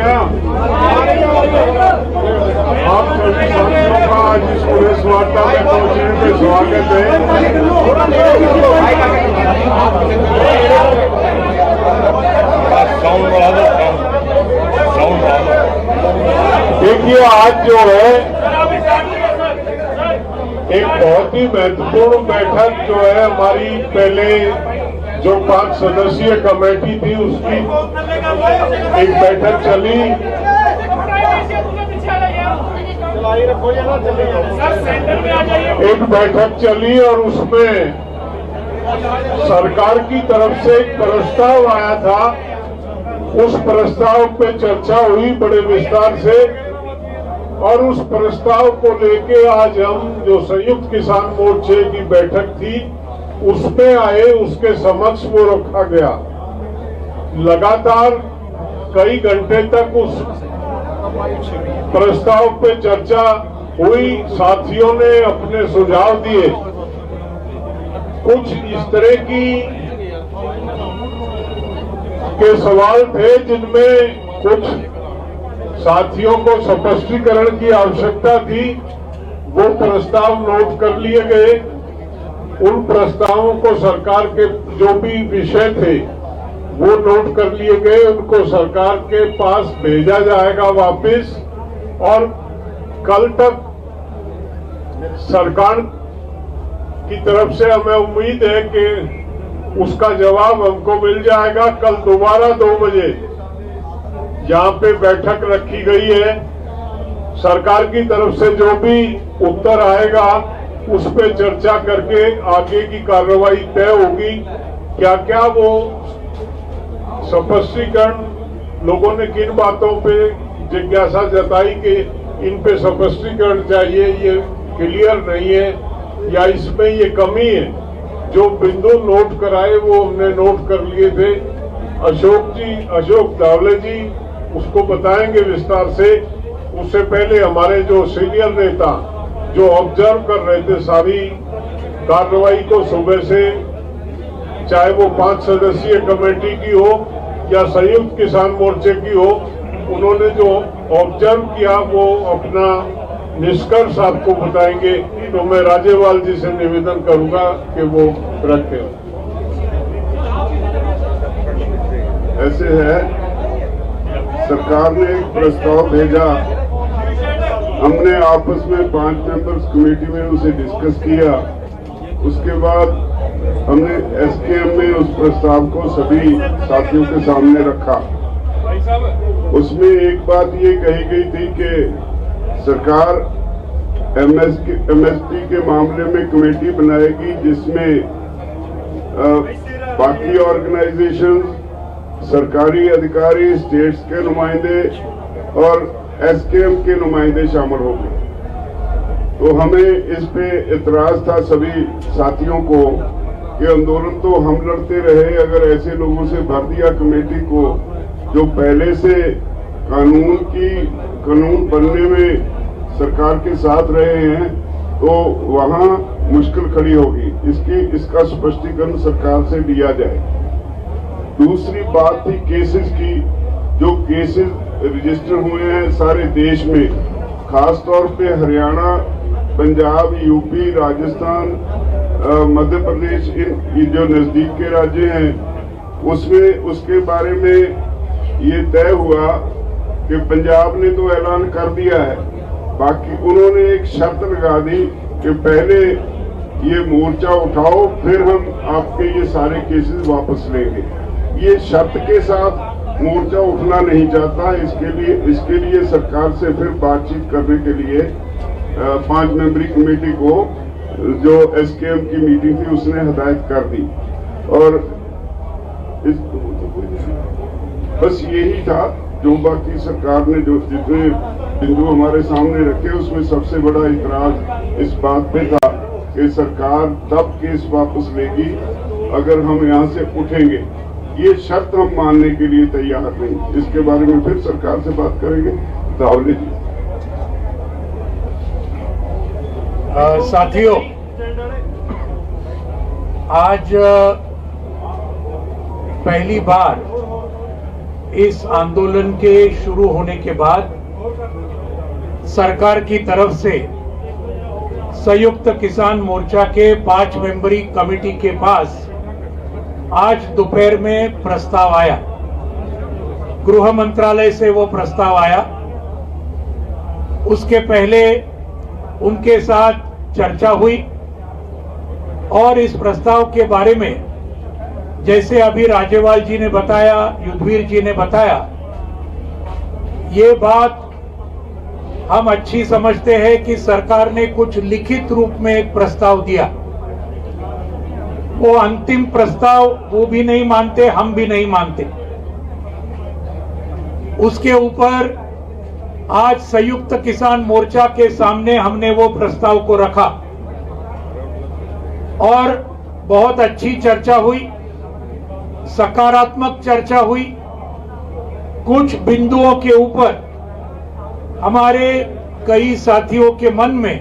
क्या? आप सभी साथियों का आज इस प्रेस वार्ता में पहुंचने पे स्वागत है। देखिए, आज जो है एक बहुत ही महत्वपूर्ण बैठक जो है हमारी पहले जो 5 सदस्यीय कमेटी थी उसकी एक बैठक चली। एक बैठक चली और उसमें सरकार की तरफ से एक प्रस्ताव आया था। उस प्रस्ताव पे चर्चा हुई बड़े विस्तार से और उस प्रस्ताव को लेके आज हम जो संयुक्त किसान मोर्चे की बैठक थी उसमें आए, उसके समक्ष वो रखा गया। लगातार कई घंटे तक उस प्रस्ताव पे चर्चा हुई। साथियों ने अपने सुझाव दिए। कुछ इस तरह के सवाल थे जिनमें कुछ साथियों को स्पष्टीकरण की आवश्यकता थी। वो प्रस्ताव नोट कर लिए गए। उन प्रस्तावों को सरकार के जो भी विषय थे वो नोट कर लिए गए। उनको सरकार के पास भेजा जाएगा वापस और कल तक सरकार की तरफ से हमें उम्मीद है कि उसका जवाब हमको मिल जाएगा। कल दोबारा 2 बजे यहाँ पे बैठक रखी गई है। सरकार की तरफ से जो भी उत्तर आएगा उस पर चर्चा करके आगे की कार्रवाई तय होगी। क्या क्या वो स्पष्टीकरण लोगों ने किन बातों पे जिज्ञासा जताई कि इन पे स्पष्टीकरण चाहिए, ये क्लियर नहीं है या इसमें ये कमी है, जो बिंदु नोट कराए वो हमने नोट कर लिए थे। अशोक धावले जी उसको बताएंगे विस्तार से। उससे पहले हमारे जो सीनियर नेता जो ऑब्जर्व कर रहे थे सारी कार्रवाई को सुबह से, चाहे वो 5 सदस्यीय कमेटी की हो या संयुक्त किसान मोर्चे की हो, उन्होंने जो ऑब्जर्व किया वो अपना निष्कर्ष आपको बताएंगे। तो मैं राजेवाल जी से निवेदन करूंगा कि वो रखें। ऐसे है, सरकार ने एक प्रस्ताव भेजा। हमने आपस में 5 मेंबर्स कमेटी में उसे डिस्कस किया। उसके बाद हमने एसकेएम में उस प्रस्ताव को सभी साथियों के सामने रखा। उसमें एक बात ये कही गई थी कि सरकार एमएसपी के मामले में कमेटी बनाएगी जिसमें बाकी ऑर्गेनाइजेशन, सरकारी अधिकारी, स्टेट्स के नुमाइंदे और एसकेएम के नुमाइंदे शामिल हो गए। तो हमें इस पे इतराज था सभी साथियों को कि आंदोलन तो हम लड़ते रहे, अगर ऐसे लोगों से भर दिया कमेटी को जो पहले से कानून बनने में सरकार के साथ रहे हैं, तो वहां मुश्किल खड़ी होगी। इसका स्पष्टीकरण सरकार से लिया जाए। दूसरी बात थी केसेस की। जो केसेस रजिस्टर हुए हैं सारे देश में, खास तौर पे हरियाणा, पंजाब, यूपी, राजस्थान, मध्य प्रदेश, इन जो नजदीक के राज्य हैं, उसमें उसके बारे में ये तय हुआ कि पंजाब ने तो ऐलान कर दिया है, बाकी उन्होंने एक शर्त लगा दी कि पहले ये मोर्चा उठाओ फिर हम आपके ये सारे केसेस वापस लेंगे। ये शर्त के साथ मोर्चा उठना नहीं चाहता। इसके लिए सरकार से फिर बातचीत करने के लिए 5 मेंबरी कमेटी को जो एसकेएम की मीटिंग थी उसने हदायत कर दी। और बस यही था जो बाकी सरकार ने जो जितने बिंदु हमारे सामने रखे उसमें सबसे बड़ा इतराज इस बात पे था कि सरकार तब केस वापस लेगी अगर हम यहाँ से उठेंगे। ये शर्त हम मानने के लिए तैयार नहीं। इसके बारे में फिर सरकार से बात करेंगे। धावले जी। साथियों, आज पहली बार इस आंदोलन के शुरू होने के बाद सरकार की तरफ से संयुक्त किसान मोर्चा के 5 मेंबरी कमेटी के पास आज दोपहर में प्रस्ताव आया। गृह मंत्रालय से वो प्रस्ताव आया। उसके पहले उनके साथ चर्चा हुई और इस प्रस्ताव के बारे में जैसे अभी राजेवाल जी ने बताया, युद्धवीर जी ने बताया, ये बात हम अच्छी समझते हैं कि सरकार ने कुछ लिखित रूप में एक प्रस्ताव दिया। वो अंतिम प्रस्ताव वो भी नहीं मानते, हम भी नहीं मानते। उसके ऊपर आज संयुक्त किसान मोर्चा के सामने हमने वो प्रस्ताव को रखा और बहुत अच्छी चर्चा हुई, सकारात्मक चर्चा हुई। कुछ बिंदुओं के ऊपर हमारे कई साथियों के मन में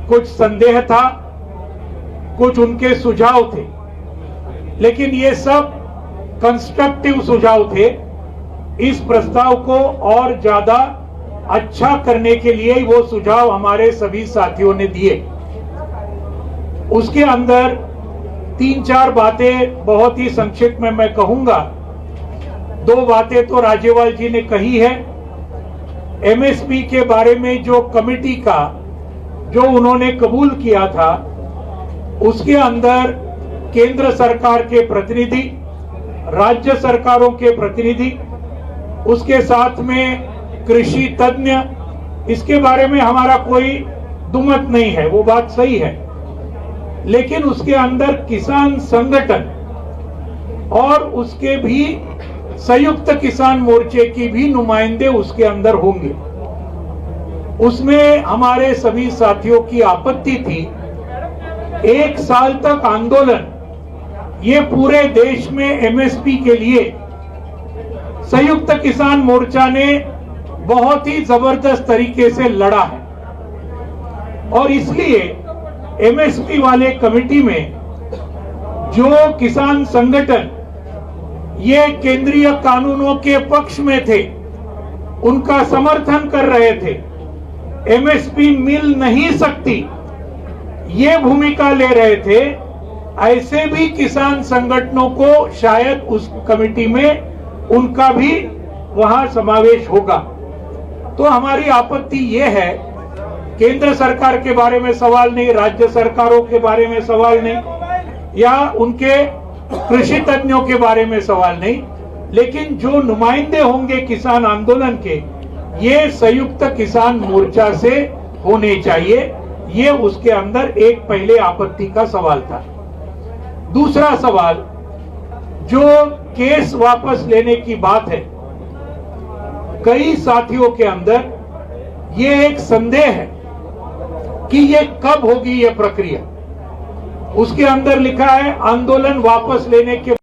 कुछ संदेह था, कुछ उनके सुझाव थे, लेकिन ये सब कंस्ट्रक्टिव सुझाव थे। इस प्रस्ताव को और ज्यादा अच्छा करने के लिए वो सुझाव हमारे सभी साथियों ने दिए। उसके अंदर 3-4 बातें बहुत ही संक्षिप्त में मैं कहूंगा। 2 बातें तो राजेवाल जी ने कही है। एमएसपी के बारे में जो कमेटी का जो उन्होंने कबूल किया था, उसके अंदर केंद्र सरकार के प्रतिनिधि, राज्य सरकारों के प्रतिनिधि, उसके साथ में कृषि तज्ञ, इसके बारे में हमारा कोई दुमत नहीं है, वो बात सही है। लेकिन उसके अंदर किसान संगठन और उसके भी संयुक्त किसान मोर्चे की भी नुमाइंदे उसके अंदर होंगे। उसमें हमारे सभी साथियों की आपत्ति थी, 1 साल तक आंदोलन ये पूरे देश में एमएसपी के लिए संयुक्त किसान मोर्चा ने बहुत ही जबरदस्त तरीके से लड़ा है और इसलिए एमएसपी वाले कमेटी में जो किसान संगठन ये केंद्रीय कानूनों के पक्ष में थे, उनका समर्थन कर रहे थे, एमएसपी मिल नहीं सकती, ये भूमिका ले रहे थे, ऐसे भी किसान संगठनों को शायद उस कमेटी में उनका भी वहां समावेश होगा। तो हमारी आपत्ति ये है, केंद्र सरकार के बारे में सवाल नहीं, राज्य सरकारों के बारे में सवाल नहीं, या उनके कृषि तज्ञों के बारे में सवाल नहीं, लेकिन जो नुमाइंदे होंगे किसान आंदोलन के, ये संयुक्त किसान मोर्चा से होने चाहिए। ये उसके अंदर एक पहले आपत्ति का सवाल था। दूसरा सवाल, जो केस वापस लेने की बात है, कई साथियों के अंदर ये एक संदेह है कि ये कब होगी ये प्रक्रिया। उसके अंदर लिखा है आंदोलन वापस लेने के